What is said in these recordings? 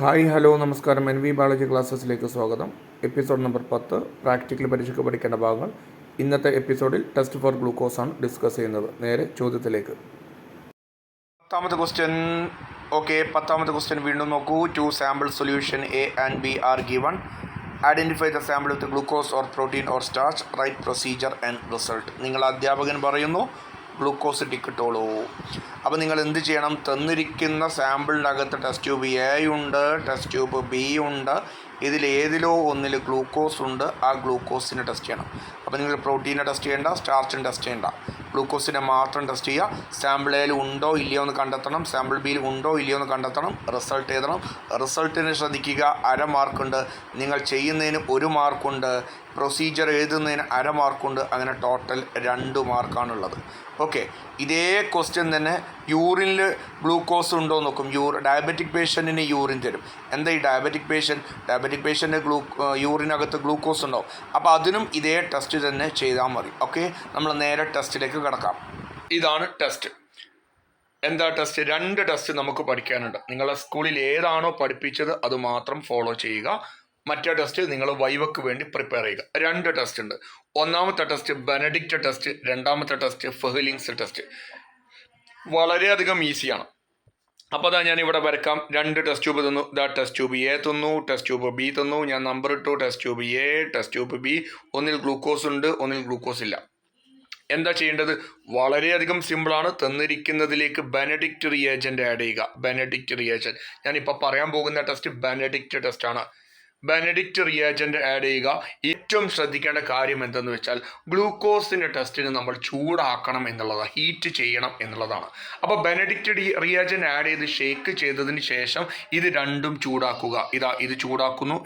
Hi hello നമസ്കാരം. N V biology ക്ലാസ്സസിലേക്ക് സ്വാഗതം. Episode number 10 practical പരീക്ഷയ്ക്ക് പഠിക്കേണ്ട ഭാഗങ്ങൾ. ഇന്നത്തെ എപ്പിസോഡിൽ ടെസ്റ്റ് ഫോർ ഗ്ലൂക്കോസ് ആണ് ഡിസ്കസ് ചെയ്യുന്നത്. നേരെ ചോദ്യത്തിലേക്ക്. പത്താമത്തെ ക്വസ്റ്റ്യൻ വീണ്ടും നോക്കൂ. 2 sample solution A and B are given. Identify the sample with glucose or protein or starch. Right procedure and result. നിങ്ങൾ അധ്യാപകൻ പറയുന്നു ഗ്ലൂക്കോസ് ടിക്കിട്ടോളൂ. അപ്പോൾ നിങ്ങൾ എന്ത് ചെയ്യണം? തന്നിരിക്കുന്ന സാമ്പിളിനകത്ത് ടെസ്റ്റ് ട്യൂബ് എ ഉണ്ട്, ടെസ്റ്റ് ട്യൂബ് ബി ഉണ്ട്. ഇതിലേതിലോ ഒന്നിൽ ഗ്ലൂക്കോസ് ഉണ്ട്. ആ ഗ്ലൂക്കോസിനെ ടെസ്റ്റ് ചെയ്യണം. അപ്പോൾ നിങ്ങൾ പ്രോട്ടീനെ ടെസ്റ്റ് ചെയ്യേണ്ട, സ്റ്റാർച്ചിനെ ടെസ്റ്റ് ചെയ്യേണ്ട, ഗ്ലൂക്കോസിനെ മാത്രം ടെസ്റ്റ് ചെയ്യുക. സാമ്പിൾ എയിൽ ഉണ്ടോ ഇല്ലയോ എന്ന് കണ്ടെത്തണം, സാമ്പിൾ ബിയിൽ ഉണ്ടോ ഇല്ലയോ എന്ന് കണ്ടെത്തണം, റിസൾട്ട് എഴുതണം. റിസൾട്ടിന് ശ്രദ്ധിക്കുക, 1/2 മാർക്കുണ്ട്. നിങ്ങൾ ചെയ്യുന്നതിന് 1 മാർക്കുണ്ട്, പ്രൊസീജിയർ എഴുതുന്നതിന് 1/2 മാർക്കുണ്ട്. അങ്ങനെ ടോട്ടൽ 2 മാർക്കാണുള്ളത്. ഓക്കെ, ഇതേ ക്വസ്റ്റ്യൻ തന്നെ യൂറിനിൽ ഗ്ലൂക്കോസ് ഉണ്ടോ നോക്കും. ഡയബറ്റിക് പേഷ്യൻറ്റിന് യൂറിൻ തരും. എന്താ ഈ ഡയബറ്റിക് പേഷ്യൻ്റ് യൂറിനകത്ത് ഗ്ലൂക്കോസ് ഉണ്ടാവും. അപ്പോൾ അതിനും ഇതേ ടെസ്റ്റ് തന്നെ ചെയ്താൽ മതി. ഓക്കെ, നമ്മൾ നേരെ ടെസ്റ്റിലേക്ക് കിടക്കാം. ഇതാണ് ടെസ്റ്റ്. എന്താ ടെസ്റ്റ്? 2 ടെസ്റ്റ് നമുക്ക് പഠിക്കാനുണ്ട്. നിങ്ങളെ സ്കൂളിൽ ഏതാണോ പഠിപ്പിച്ചത് അത് മാത്രം ഫോളോ ചെയ്യുക. മറ്റേ ടെസ്റ്റ് നിങ്ങൾ വൈവക്ക് വേണ്ടി പ്രിപ്പയർ ചെയ്യുക. 2 ടെസ്റ്റ് ഉണ്ട്. ഒന്നാമത്തെ ടെസ്റ്റ് ബെനഡിക്റ്റ് ടെസ്റ്റ്, രണ്ടാമത്തെ ടെസ്റ്റ് ഫെഹ്ലിങ്സ് ടെസ്റ്റ്. വളരെയധികം ഈസിയാണ്. അപ്പോൾ അതാ ഞാൻ ഇവിടെ വരക്കാം. 2 ടെസ്റ്റ് ട്യൂബ് തന്നു. ടെസ്റ്റ് ട്യൂബ് എ തന്നു, ടെസ്റ്റ് ട്യൂബ് ബി തന്നു. ഞാൻ നമ്പർ ഇട്ടു. Test tube A, test tube B. ഒന്നിൽ ഗ്ലൂക്കോസ് ഉണ്ട്, ഒന്നിൽ ഗ്ലൂക്കോസ് ഇല്ല. എന്താ ചെയ്യേണ്ടത്? വളരെയധികം സിമ്പിളാണ്. തന്നിരിക്കുന്നതിലേക്ക് ബെനഡിക്റ്റ് റിയേജൻ്റ് ആഡ് ചെയ്യുക. ബെനഡിക്റ്റ് റിയേജൻ്റ്, ഞാനിപ്പോൾ പറയാൻ പോകുന്ന ടെസ്റ്റ് ബെനഡിക്റ്റ് ടെസ്റ്റാണ്. ബെനഡിക്റ്റ് റിയേജൻ്റ് ആഡ് ചെയ്യുക. ഏറ്റവും ശ്രദ്ധിക്കേണ്ട കാര്യം എന്തെന്ന് വെച്ചാൽ ഗ്ലൂക്കോസിൻ്റെ ടെസ്റ്റിന് നമ്മൾ ചൂടാക്കണം എന്നുള്ളതാണ്, ഹീറ്റ് ചെയ്യണം എന്നുള്ളതാണ്. അപ്പോൾ ബെനഡിക്റ്റ് റിയേജൻ്റ് ആഡ് ചെയ്ത് ഷേക്ക് ചെയ്തതിന് ശേഷം ഇത് രണ്ടും ചൂടാക്കുക. ഇത് ചൂടാക്കുന്നു.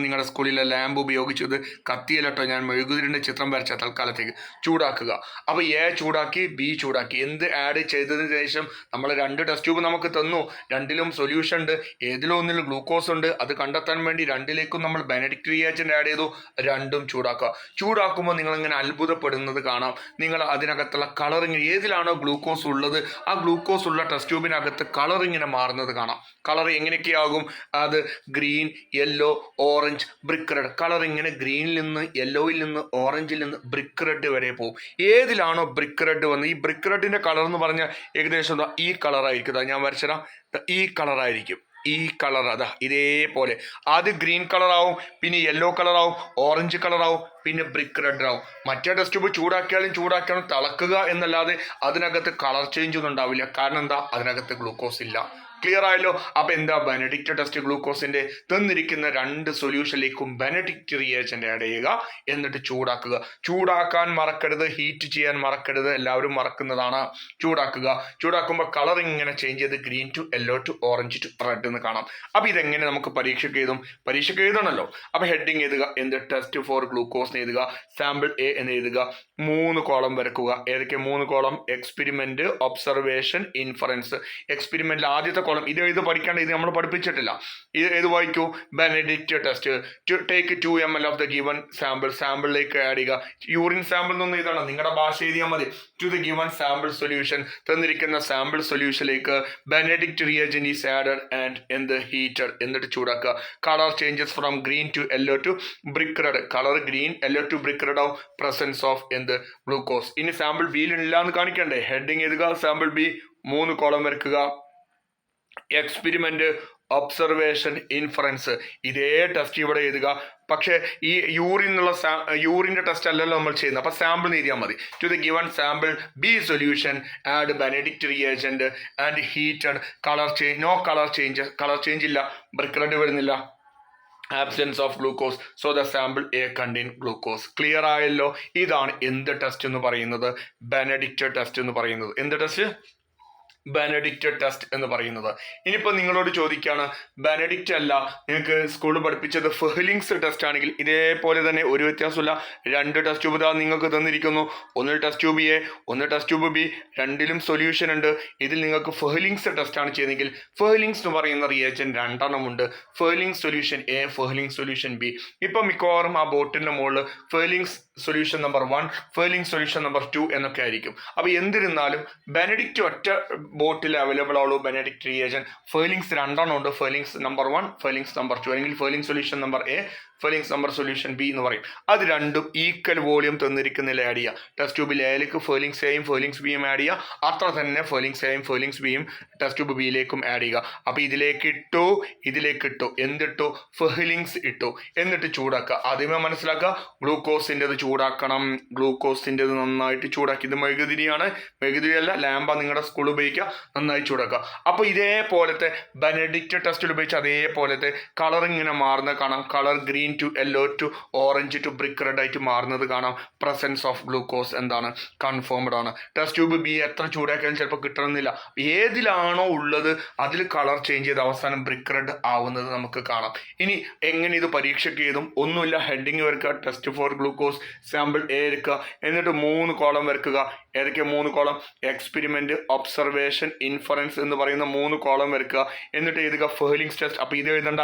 നിങ്ങളുടെ സ്കൂളിലെ ലാമ്പ് ഉപയോഗിച്ചത് കത്തിയല്ലോ, ഞാൻ മെഴുകുതിരിൻ്റെ ചിത്രം വരച്ച തൽക്കാലത്തേക്ക് ചൂടാക്കുക. അപ്പോൾ എ ചൂടാക്കി, ബി ചൂടാക്കി. എന്ത് ആഡ് ചെയ്തതിന് ശേഷം നമ്മൾ 2 ടെസ്റ്റ് ട്യൂബ് നമുക്ക് തന്നു. 2ലും സൊല്യൂഷൻ ഉണ്ട്, ഏതിലോ ഒന്നിൽ ഗ്ലൂക്കോസ് ഉണ്ട്. അത് കണ്ടെത്താൻ വേണ്ടി 2ലേക്കും നമ്മൾ ബെനഡിക്റ്റ് റിയേജൻ്റ് ആഡ് ചെയ്തു. 2ഉം ചൂടാക്കുക. ചൂടാക്കുമ്പോൾ നിങ്ങളിങ്ങനെ അത്ഭുതപ്പെടുന്നത് കാണാം. നിങ്ങൾ അതിനകത്തുള്ള കളറിങ്, ഏതിലാണോ ഗ്ലൂക്കോസ് ഉള്ളത് ആ ഗ്ലൂക്കോസ് ഉള്ള ടെസ്റ്റ് ട്യൂബിനകത്ത് കളറിങ്ങനെ മാറുന്നത് കാണാം. കളർ എങ്ങനെയൊക്കെയാകും? അത് green, yellow, orange, brick red. Colour ഇങ്ങനെ ഗ്രീനിൽ നിന്ന്, യെല്ലോയിൽ നിന്ന്, ഓറഞ്ചിൽ നിന്ന് ബ്രിക്ക് റെഡ് വരെ പോകും. ഏതിലാണോ ബ്രിക്ക് റെഡ് വന്ന്, ഈ ബ്രിക്ക് റെഡിൻ്റെ കളർ എന്ന് പറഞ്ഞാൽ ഏകദേശം ഈ കളറായിരിക്കും. ഞാൻ വരച്ചതാ, ഈ കളറായിരിക്കും. ഈ കളർ ഇതേപോലെ ആദ്യം ഗ്രീൻ കളറാവും, പിന്നെ യെല്ലോ കളറാവും, ഓറഞ്ച് കളറാവും, പിന്നെ ബ്രിക്ക് റെഡ് ആവും. മറ്റേ ടെസ്റ്റ് ട്യൂബ് ചൂടാക്കിയാലും തിളക്കുക എന്നല്ലാതെ അതിനകത്ത് കളർ ചേഞ്ച് ഒന്നും ഉണ്ടാവില്ല. കാരണം എന്താ? അതിനകത്ത് ഗ്ലൂക്കോസ് ഇല്ല. ക്ലിയർ ആയല്ലോ? അപ്പോൾ എന്താ ബെനഡിക്റ്റ് ടെസ്റ്റ്? ഗ്ലൂക്കോസിന്റെ തന്നിരിക്കുന്ന 2 സൊല്യൂഷനിലേക്കും ബെനഡിക്റ്റ് റിയേജൻ്റ് ആഡ് ചെയ്യുക, എന്നിട്ട് ചൂടാക്കുക. ചൂടാക്കാൻ മറക്കരുത്, ഹീറ്റ് ചെയ്യാൻ മറക്കരുത്. എല്ലാവരും മറക്കുന്നതാണ്. ചൂടാക്കുമ്പോൾ കളർ ഇങ്ങനെ ചേഞ്ച് ചെയ്ത് green to yellow to orange to red എന്ന് കാണാം. അപ്പോൾ ഇതെങ്ങനെ നമുക്ക് പരീക്ഷയ്ക്ക് എഴുതണമല്ലോ. അപ്പോൾ ഹെഡിങ് എഴുതുക. എന്ത്? ടെസ്റ്റ് ഫോർ ഗ്ലൂക്കോസ് എഴുതുക. സാമ്പിൾ എ എന്ന് എഴുതുക. 3 കോളം വരക്കുക. ഏതൊക്കെ 3 കോളം? Experiment, observation, inference. എക്സ്പെരിമെന്റിൽ ആദ്യത്തെ കോളം ഇത് പഠിക്കേണ്ട, ഇത് നമ്മൾ പഠിപ്പിച്ചിട്ടില്ല. ഇത് വായിക്കൂ. Benedict test take 2 ml of the given സാമ്പിളിലേക്ക് ആഡ് ചെയ്യുക. യൂറിൻ സാമ്പിൾ എന്നൊന്നും ഇതാണ്, നിങ്ങളുടെ ഭാഷ എഴുതിയാൽ മതി. To the given sample solution, തന്നിരിക്കുന്ന സാമ്പിൾ സൊല്യൂഷനിലേക്ക് Benedict reagent is added and എന്ത്? ഹീറ്റഡ്. എന്നിട്ട് ചൂടാക്കുക. Colour changes from green to yellow to brick red. Colour green, yellow to brick red ആവും. പ്രസൻസ് ഓഫ് എന്ത്? ഗ്ലൂക്കോസ്. ഇനി സാമ്പിൾ ബിയിൽ ഇല്ല എന്ന് കാണിക്കണ്ടേ? ഹെഡിങ് എഴുതുക. സാമ്പിൾ ബി 3 കോളം വരക്കുക. Experiment, observation, inference. ഇതേ ടെസ്റ്റ് ഇവിടെ എഴുതുക. പക്ഷേ ഈ യൂറിൻ്റെ ടെസ്റ്റ് അല്ലല്ലോ നമ്മൾ ചെയ്യുന്നത്. അപ്പോൾ സാമ്പിൾ എഴുതിയാൽ മതി. To the given sample B solution add Benedict reagent and heated. No colour change ഇല്ല. ബ്രിക്ക് റെഡ് വരുന്നില്ല. Absence of glucose, so the sample A contain glucose. Clear ആയല്ലോ? ഇതാണ് എന്ത് ടെസ്റ്റ് എന്ന് പറയുന്നത്? ബെനഡിക്റ്റ് ടെസ്റ്റ് എന്ന് പറയുന്നത്. എന്ത് ടെസ്റ്റ്? ബെനഡിക്റ്റ് ടെസ്റ്റ് എന്ന് പറയുന്നത്. ഇനിയിപ്പോൾ നിങ്ങളോട് ചോദിക്കുകയാണ്, ബെനഡിക്റ്റ് അല്ല, നിങ്ങൾക്ക് സ്കൂളിൽ പഠിപ്പിച്ചത് ഫെഹ്ലിങ്സ് ടെസ്റ്റ് ആണെങ്കിൽ ഇതേപോലെ തന്നെ ഒരു വ്യത്യാസമില്ല. 2 ടെസ്റ്റ് ട്യൂബ് നിങ്ങൾക്ക് തന്നിരിക്കുന്നു. ഒന്ന് ടെസ്റ്റ് ട്യൂബ് എ, ഒന്ന് ടെസ്റ്റ് ട്യൂബ് ബി. 2ലും സൊല്യൂഷൻ ഉണ്ട്. ഇതിൽ നിങ്ങൾക്ക് ഫെഹ്ലിങ്സ് ടെസ്റ്റ് ആണ് ചെയ്യുന്നതെങ്കിൽ ഫെഹ്ലിങ്സ് എന്ന് പറയുന്ന റിയേജൻ്റ് 2 എണ്ണം ഉണ്ട്. Fehling's solution A, Fehling's solution B. ഇപ്പം മിക്കവാറും ആ ബോട്ടിൻ്റെ മുകളിൽ Fehling's solution number 1, Fehling solution number 2 എന്നൊക്കെ ആയിരിക്കും. അപ്പോൾ എന്തിരുന്നാലും ബെനഡിക്റ്റ് ഒറ്റ ബോട്ടിൽ അവൈലബിൾ ആവുള്ളൂ. ബെനഡിക്റ്റ് റിയേജന്റ് ഫെർലിംഗ്സ് 2 ഉണ്ട്. ഫെർലിംഗ്സ് നമ്പർ 1, ഫെർലിംഗ്സ് നമ്പർ 2, അല്ലെങ്കിൽ Fehling solution number A, Fehling's number solution B എന്ന് പറയും. അത് രണ്ടും ഈക്വൽ വോളിയം തന്നിരിക്കുന്നില്ല ആഡ് ചെയ്യുക. ടെസ്റ്റ് ട്യൂബിൽ എയിലേക്ക് ഫെർലിംഗ്സ് എയും ഫെർലിംഗ്സ് ബിയും ആഡ് ചെയ്യുക. അത്ര തന്നെ ഫെർലിംഗ്സ് എയും ഫെർലിംഗ്സ് ബിയും ടെസ്റ്റ് ട്യൂബ് ബിയിലേക്കും ആഡ് ചെയ്യുക. അപ്പോൾ ഇതിലേക്ക് ഇട്ടു എന്തിട്ടു, ഫെർലിംഗ്സ് ഇട്ടു, എന്നിട്ട് ചൂടാക്കുക. ആദ്യമേ മനസ്സിലാക്കുക, ഗ്ലൂക്കോസിൻ്റെത് ചൂടാക്കണം. ഗ്ലൂക്കോസിൻ്റെത് നന്നായിട്ട് ചൂടാക്കി. ഇത് മെഴുകുതിരിയാണ്, മെഴുകുതിരിയല്ല, ലാമ്പ നിങ്ങളുടെ സ്കൂളിൽ ഉപയോഗിക്കുക. നന്നായി ചൂടാക്കുക. അപ്പോൾ ഇതേപോലത്തെ ബെനഡിക്റ്റ് ടെസ്റ്റിൽ ഉപയോഗിച്ച അതേപോലത്തെ കളർ ഇങ്ങനെ മാറുന്നത് കാണാം. Colour green to yellow to orange to brick red ആയിട്ട് മാറുന്നത് കാണാം. പ്രസൻസ് ഓഫ് ഗ്ലൂക്കോസ് എന്താണ്, കൺഫേംഡ് ആണ്. ടെസ്റ്റ് ട്യൂബ് ബി എത്ര ചൂടാക്കിയാലും ചിലപ്പോൾ കിട്ടണമെന്നില്ല. ഏതിലാണോ ഉള്ളത് അതിൽ കളർ ചേഞ്ച് ചെയ്ത് അവസാനം ബ്രിക്ക് റെഡ് ആവുന്നത് നമുക്ക് കാണാം. ഇനി എങ്ങനെ ഇത് പരീക്ഷയ്ക്ക് ചെയ്തും, ഒന്നുമില്ല, ഹെഡിങ് വരയ്ക്കുക, test for glucose sample A എടുക്കുക, എന്നിട്ട് 3 കോളം വരയ്ക്കുക. ഏതൊക്കെ 3 കോളം? എക്സ്പെരിമെന്റ്, ഒബ്സർവേഷൻ, ഇൻഫറൻസ് എന്ന് പറയുന്ന 3 കോളം വരയ്ക്കുക. എന്നിട്ട് എഴുതുക ഫെർലിംഗ്സ് ടെസ്റ്റ്. അപ്പോൾ ഇത് എഴുതേണ്ട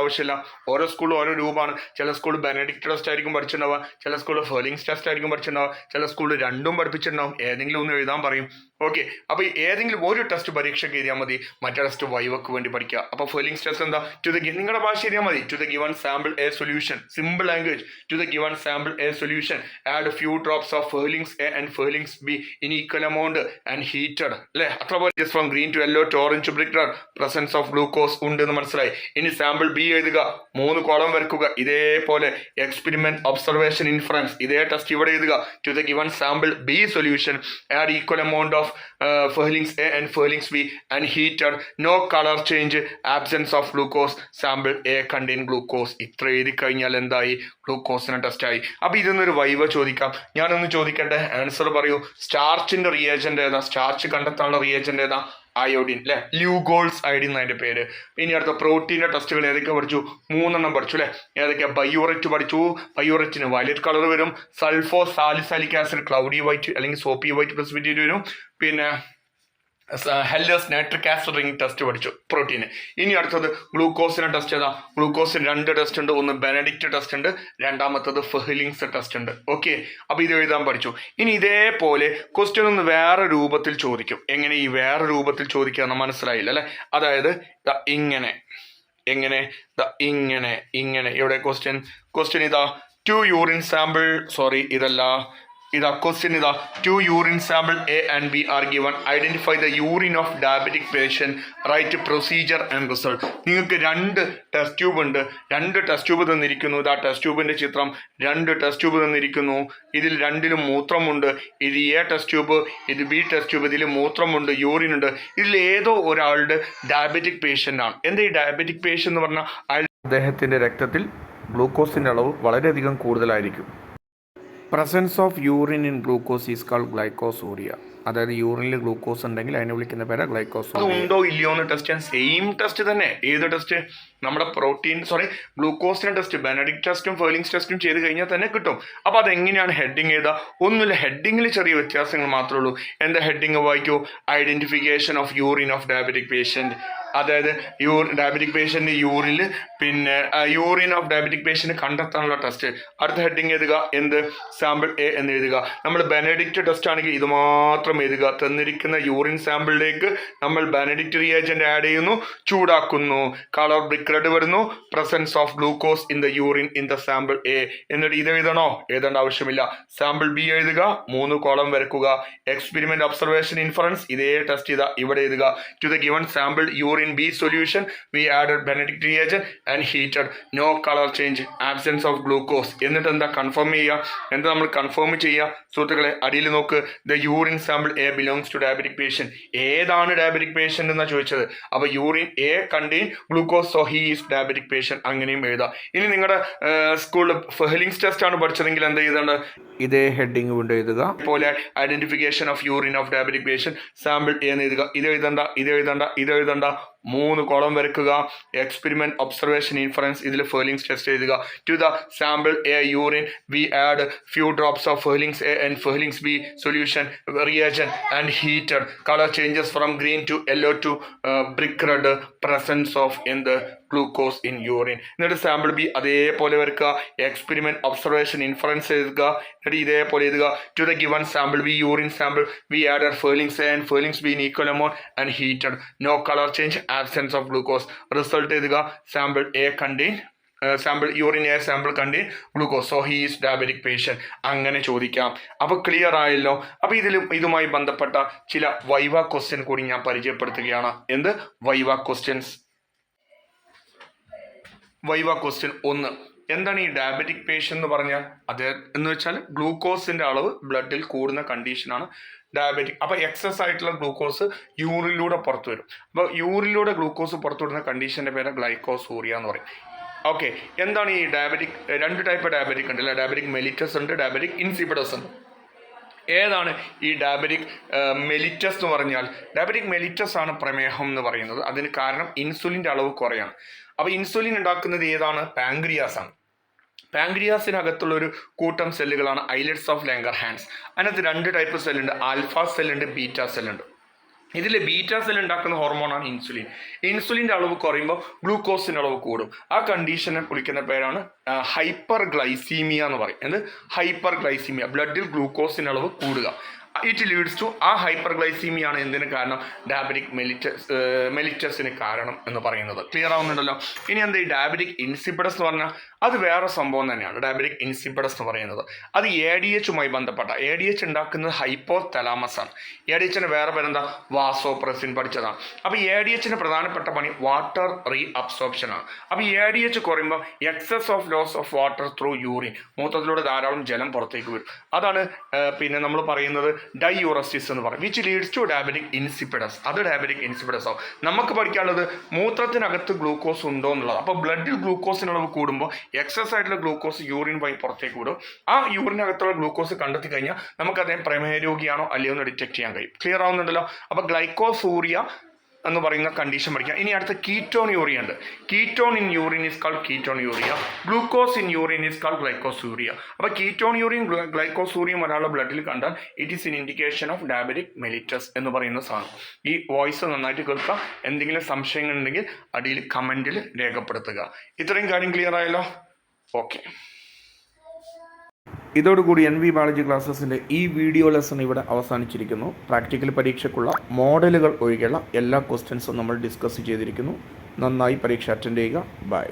ആവശ്യമില്ല. ഓരോ സ്കൂളും ഓരോ രൂപമാണ്. ചില സ്കൂൾ ബെനഡിക്റ്റ് ടെസ്റ്റ് ആയിരിക്കും പഠിച്ചിട്ടുണ്ടാവുക, ചില സ്കൂൾ ഫെർലിംഗ്സ് ടെസ്റ്റ് ആയിരിക്കും പഠിച്ചിട്ടുണ്ടാവുക, ചില സ്കൂൾ രണ്ടും പഠിപ്പിച്ചിട്ടുണ്ടാവും. ഏതെങ്കിലും ഒന്ന് എഴുതാൻ പറയും. ഓക്കെ, അപ്പോൾ ഏതെങ്കിലും ഒരു ടെസ്റ്റ് പരീക്ഷയ്ക്ക് എഴുതിയാൽ മതി, മറ്റേ ടെസ്റ്റ് വൈവക്ക് വേണ്ടി പഠിക്കുക. അപ്പോൾ ഫെർലിംഗ്സ് ടെസ്റ്റ് എന്താ? നിങ്ങളുടെ ഭാഷ എഴുതിയാൽ മതി. To the given sample A solution, simple language. To the given sample A solution add few drops of Fehling's A and Fehling's B in equal amount and heated. അല്ലേ, അത്ര പോലെ. From green to yellow to orange brick red, presence of glucose ഉണ്ട് എന്ന് മനസ്സിലായി. ഇനി sample B എഴുതുക, 3 column വരക്കുക. ഇതേപോലെ എക്സ്പെരിമെന്റ്, ഒബ്സർവേഷൻ, ഇൻഫറൻസ്, ഇതേ ടെസ്റ്റ് ഇവിടെ എഴുതുക. To the given sample B solution add equal amount of Fehling's A and Fehling's B and heated, no colour change, absence of glucose, sample A contain glucose. ഇത്ര എഴുതി കഴിഞ്ഞാൽ എന്തായി? ഗ്ലൂക്കോസിന് ടെസ്റ്റായി. അപ്പോൾ ഇതൊന്നൊരു viva ചോദിക്കാം. ഞാനൊന്ന് ചോദിക്കട്ടെ, ആൻസർ പറയൂ. സ്റ്റാർച്ചിന്റെ റിയേജന്റ് ഏതാ? സ്റ്റാർച്ച് കണ്ടെത്താനുള്ള റിയേജന്റ് ഏതാ? അയോഡിൻ, അല്ലെ, ല്യൂഗോൾസ് അയോഡിൻ എന്നതിന്റെ പേര്. ഇനി അടുത്ത പ്രോട്ടീൻ്റെ ടെസ്റ്റുകൾ ഏതൊക്കെ പഠിച്ചു? 3 പഠിച്ചു, അല്ലെ. ഏതൊക്കെയാ? ബയോറെറ്റ് പഠിച്ചു. ബയോറെറ്റിന് വയലറ്റ് കളർ വരും. സൾഫോ സാലിസാലിക് ആസിഡ് ക്ലൗഡി വൈറ്റ് അല്ലെങ്കിൽ സോപ്പി വൈറ്റ് പ്രസിപ്പിറ്റേറ്റ് വരും. പിന്നെ Heller's nitric acid ring test പഠിച്ചു പ്രോട്ടീന്. ഇനി അടുത്തത് ഗ്ലൂക്കോസിന്റെ ടെസ്റ്റ് ഏതാ? ഗ്ലൂക്കോസിന് 2 ടെസ്റ്റ് ഉണ്ട്. ഒന്ന് ബെനഡിക്റ്റ് ടെസ്റ്റ് ഉണ്ട്, രണ്ടാമത്തത് ഫെർലിംഗ്സ് ടെസ്റ്റ് ഉണ്ട്. ഓക്കെ, അപ്പോൾ ഇത് എഴുതാൻ പഠിച്ചു. ഇനി ഇതേപോലെ ക്വസ്റ്റ്യൻ ഒന്ന് വേറെ രൂപത്തിൽ ചോദിക്കും. എങ്ങനെ ഈ വേറെ രൂപത്തിൽ ചോദിക്കാന്ന് മനസ്സിലായില്ല, അല്ലെ. അതായത് ഇങ്ങനെ ഇവിടെ ക്വസ്റ്റ്യൻ ഇതാ, 2 യൂറിൻ സാമ്പിൾ, സോറി ഇതല്ല, ക്വസ്റ്റ്യൻ ഇതാ, 2 urine sample A and B are given, identify the urine of diabetic patient, right procedure and result. നിങ്ങൾക്ക് 2 ടെസ്റ്റ് ട്യൂബ് ഉണ്ട്. 2 ടെസ്റ്റ് ട്യൂബ് തന്നിരിക്കുന്നു. ഇതാ ടെസ്റ്റ് ട്യൂബിന്റെ ചിത്രം. 2 ടെസ്റ്റ് ട്യൂബ് തന്നിരിക്കുന്നു. ഇതിൽ 2ലും മൂത്രമുണ്ട്. ഇത് എ ടെസ്റ്റ് ട്യൂബ്, ഇത് ബി ടെസ്റ്റ് ട്യൂബ്. ഇതിൽ മൂത്രമുണ്ട്, യൂറിൻ ഉണ്ട്. ഇതിൽ ഏതോ ഒരാളുടെ ഡയബറ്റിക് പേഷ്യന്റ് ആണ്. എന്താ ഈ ഡയബറ്റിക് പേഷ്യന്റ് എന്ന് പറഞ്ഞാൽ അദ്ദേഹത്തിന്റെ രക്തത്തിൽ ഗ്ലൂക്കോസിന്റെ അളവ് വളരെയധികം കൂടുതലായിരിക്കും. Presence of urine in glucose is called glycosuria. അതായത് യൂറിനിൽ ഗ്ലൂക്കോസ് ഉണ്ടെങ്കിൽ അതിനെ വിളിക്കുന്ന പേര് ഗ്ലൈക്കോസ്. അത് ഉണ്ടോ ഇല്ലയോ എന്ന് ടെസ്റ്റ് ചെയ്യാൻ സെയിം ടെസ്റ്റ് തന്നെ. ഏത് ടെസ്റ്റ്? നമ്മുടെ ഗ്ലൂക്കോസിന്റെ ടെസ്റ്റ്, ബെനഡിക്റ്റ് ടെസ്റ്റും ഫെർലിംഗ്സ് ടെസ്റ്റും ചെയ്ത് കഴിഞ്ഞാൽ തന്നെ കിട്ടും. അപ്പോൾ അതെങ്ങനെയാണ് ഹെഡിങ് ചെയ്താൽ? ഒന്നുമില്ല, ഹെഡിങ്ങിൽ ചെറിയ വ്യത്യാസങ്ങൾ മാത്രമേ ഉള്ളൂ. എന്താ ഹെഡിങ് വായിക്കൂ? Identification of urine of diabetic patient. അതായത് ഡയബറ്റിക് പേഷ്യന്റ് യൂറിനിൽ, പിന്നെ യൂറിൻ ഓഫ് ഡയബറ്റിക് പേഷ്യന്റ് കണ്ടെത്താനുള്ള ടെസ്റ്റ്. അടുത്ത ഹെഡിങ് എഴുതുക, എന്ത്? സാമ്പിൾ എ എന്ന് എഴുതുക. നമ്മൾ ബെനഡിക്റ്റ് ടെസ്റ്റ് ആണെങ്കിൽ ഇത് മാത്രം എഴുതുക. തന്നിരിക്കുന്ന യൂറിൻ സാമ്പിളിലേക്ക് നമ്മൾ ബെനഡിക്റ്റ് റിയേജന്റ് ആഡ് ചെയ്യുന്നു, ചൂടാക്കുന്നു, കളർ ബ്രിക്ക് റെഡ് വരുന്നു, presence of glucose in the urine in the sample A. എന്നിട്ട് ഇത് എഴുതണോ? എഴുതേണ്ട ആവശ്യമില്ല. സാമ്പിൾ ബി എഴുതുക, 3 കോളം വരക്കുക. എക്സ്പെരിമെന്റ്, ഒബ്സർവേഷൻ, ഇൻഫറൻസ്, ഇതേ ടെസ്റ്റ് ചെയ്ത ഇവിടെ എഴുതുക. To the given sample urine B solution we added Benedict reagent and heated, no colour change, absence of glucose. എന്നിട്ട് എന്താ കൺഫേം ചെയ്യുക? എന്താ നമ്മൾ കൺഫേം ചെയ്യുക? സുഹൃത്തുക്കളെ, അടിയിൽ നോക്ക്. The urine sample A belongs to diabetic patient. ഏതാണ് ഡയബറ്റിക് പേഷ്യന്റ് എന്നാണ് ചോദിച്ചത്. അപ്പോൾ urine A contain glucose, so he is diabetic patient. അങ്ങനെയും എഴുതാം. ഇനി നിങ്ങളുടെ സ്കൂളിൽ ഫെർലിംഗ്സ് ടെസ്റ്റ് ആണ് പഠിച്ചതെങ്കിൽ എന്താ എഴുതേണ്ടത്? ഇതേ ഹെഡിങ് കൊണ്ട് എഴുതുക. പോലെ identification of urine of diabetic patient, sample A എന്ന് എഴുതുക. ഇത് എഴുതണ്ട. 3 കോളം വരയ്ക്കുക. എക്സ്പെരിമെന്റ് ഒബ്സർവേഷൻ ഇൻഫറൻസ് ഇതിൽ ഫെർലിങ്സ് ടെസ്റ്റ് എഴുതുക. To the sample A urine we add few drops of Fehling's A and Fehling's B solution reagent and heated. Colour changes from green to yellow to brick red. Presence of in the glucose in urine. എന്നിട്ട് sample B അതേപോലെ വരയ്ക്കുക. Experiment observation inference എഴുതുക. എന്നിട്ട് ഇതേപോലെ എഴുതുക. To the given sample B urine sample we added Fehling's A and Fehling's B in equal amount and heated. No colour change. Absence of glucose. Result എഴുതുക. Sample A contain sample urine A sample contain glucose. So he is diabetic patient. അങ്ങനെ ചോദിക്കാം. അപ്പോൾ clear ആയല്ലോ. അപ്പോൾ ഇതുമായി ബന്ധപ്പെട്ട ചില viva question കൂടി ഞാൻ പരിചയപ്പെടുത്തുകയാണ്. എന്ത് വൈവ ക്വസ്റ്റ്യൻസ്? Viva question 1. എന്താണ് ഈ ഡയബറ്റിക് പേഷ്യൻ്റ് എന്ന് പറഞ്ഞാൽ? അത് എന്ന് വെച്ചാൽ ഗ്ലൂക്കോസിൻ്റെ അളവ് ബ്ലഡിൽ കൂടുന്ന കണ്ടീഷനാണ് ഡയബറ്റിക്. അപ്പോൾ എക്സസ് ആയിട്ടുള്ള ഗ്ലൂക്കോസ് യൂറിനിലൂടെ പുറത്തു വരും. അപ്പോൾ യൂറിനിലൂടെ ഗ്ലൂക്കോസ് പുറത്തു വിടുന്ന കണ്ടീഷൻ്റെ പേര് ഗ്ലൈക്കോസൂറിയ എന്ന് പറയും. ഓക്കെ, എന്താണ് ഈ ഡയബറ്റിക്? 2 ടൈപ്പ് ഡയബറ്റിക് ഉണ്ട് അല്ലേ? ഡയബറ്റിക് മെലിറ്റസ് ഉണ്ട്, ഡയബറ്റിക് ഇൻസിപ്പിഡസ് ഉണ്ട്. ഏതാണ് ഈ ഡയബറ്റിക് മെലിറ്റസ് എന്ന് പറഞ്ഞാൽ? ഡയബറ്റിക് മെലിറ്റസ് ആണ് പ്രമേഹം എന്ന് പറയുന്നത്. അതിന് കാരണം ഇൻസുലിൻ്റെ അളവ് കുറയാണ്. അപ്പോൾ ഇൻസുലിൻ ഉണ്ടാക്കുന്നത് ഏതാണ്? പാങ്ക്രിയാസ് ആണ്. പാങ്ക്രിയാസിനകത്തുള്ള ഒരു കൂട്ടം സെല്ലുകളാണ് ഐലറ്റ്സ് ഓഫ് ലാംഗർഹാൻസ്. അതിനകത്ത് 2 ടൈപ്പ് സെല്ലുണ്ട്. ആൽഫ സെല്ലുണ്ട്, ബീറ്റ സെല്ലുണ്ട്. ഇതിൽ ബീറ്റ സെൽ ഉണ്ടാക്കുന്ന ഹോർമോണാണ് ഇൻസുലിൻ. ഇൻസുലിൻ്റെ അളവ് കുറയുമ്പോൾ ഗ്ലൂക്കോസിൻ്റെ അളവ് കൂടും. ആ കണ്ടീഷനെ വിളിക്കുന്ന പേരാണ് ഹൈപ്പർ ഗ്ലൈസീമിയ എന്ന് പറയും. എന്ത്? Hyper glycaemia. ബ്ലഡിൽ ഗ്ലൂക്കോസിൻ്റെ അളവ് കൂടുക. ഇറ്റ് ലീഡ്സ് ടു ആ ഹൈപ്പർ ഗ്ലൈസീമിയാണ് എന്തിന് കാരണം? ഡയബറ്റിക് മെലിറ്റസിന് കാരണം എന്ന് പറയുന്നത്. ക്ലിയർ ആവുന്നുണ്ടല്ലോ. ഇനി എന്താ ഈ ഡയബറ്റിക് ഇൻസിപ്പിഡസ് എന്ന് പറഞ്ഞാൽ? അത് വേറെ സംഭവം തന്നെയാണ്. ഡയബറ്റിക് ഇൻസിപ്പിഡസ് എന്ന് പറയുന്നത് അത് ADHുമായി ബന്ധപ്പെട്ട. ADH ഉണ്ടാക്കുന്നത് ഹൈപ്പോ തലാമസ് ആണ്. ADHന് വേറെ പേരെന്താ? വാസോപ്രസിൻ പഠിച്ചതാണ്. അപ്പോൾ ADHന് പ്രധാനപ്പെട്ട പണി വാട്ടർ റീ അബ്സോർപ്ഷൻ ആണ്. അപ്പോൾ ADH കുറയുമ്പോൾ excess of loss of water through urine, മൂത്രത്തിലൂടെ ധാരാളം ജലം പുറത്തേക്ക് വരും. അതാണ് പിന്നെ നമ്മൾ പറയുന്നത് ഡൈയൂറസിസ് എന്ന് പറയും. Which leads to diabetic insipidus. അത് ഡയബറ്റിക് ഇൻസിപ്പിഡസ് ആവും. നമുക്ക് പഠിക്കാനുള്ളത് മൂത്രത്തിനകത്ത് ഗ്ലൂക്കോസ് ഉണ്ടോ എന്നുള്ളത്. അപ്പോൾ ബ്ലഡിൽ ഗ്ലൂക്കോസിൻ്റെ അളവ് കൂടുമ്പോൾ എക്സസ് ആയിട്ടുള്ള ഗ്ലൂക്കോസ് യൂറിൻ വഴി പുറത്തേക്ക് വിടും. ആ യൂറിനകത്തുള്ള ഗ്ലൂക്കോസ് കണ്ടെത്തി കഴിഞ്ഞാൽ നമുക്ക് അദ്ദേഹം പ്രമേഹ രോഗിയാണോ അല്ലയോ എന്ന് ഡിറ്റക്ട് ചെയ്യാൻ കഴിയും. ക്ലിയർ ആവുന്നുണ്ടല്ലോ. അപ്പോൾ ഗ്ലൈക്കോസൂറിയ എന്ന് പറയുന്ന കണ്ടീഷൻ പഠിക്കാം. ഇനി അടുത്ത കീറ്റോൺ യൂറിയ ഉണ്ട്. Ketone in urine is called ketonuria. Glucose in urine is called glycosuria. അപ്പോൾ കീറ്റോൺ യൂറിയും ഗ്ലൈക്കോസൂറിയും ഒരാളുടെ ബ്ലഡിൽ കണ്ടാൽ it is in indication of diabetic mellitus എന്ന് പറയുന്ന സാധനം. ഈ വോയിസ് നന്നായിട്ട് കേൾക്കുക. എന്തെങ്കിലും സംശയങ്ങൾ ഉണ്ടെങ്കിൽ അടിയിൽ കമൻറ്റിൽ രേഖപ്പെടുത്തുക. ഇത്രയും കാര്യം ക്ലിയർ ആയല്ലോ? ഓക്കെ. ഇതോടുകൂടി NV ബയോളജി ക്ലാസ്സസിൻ്റെ ഈ വീഡിയോ ലെസൺ ഇവിടെ അവസാനിച്ചിരിക്കുന്നു. പ്രാക്ടിക്കൽ പരീക്ഷയ്ക്കുള്ള മോഡലുകൾ ഒഴികെയുള്ള എല്ലാ ക്വസ്റ്റ്യൻസും നമ്മൾ ഡിസ്കസ് ചെയ്തിരിക്കുന്നു. നന്നായി പരീക്ഷ അറ്റൻഡ് ചെയ്യുക. ബൈ.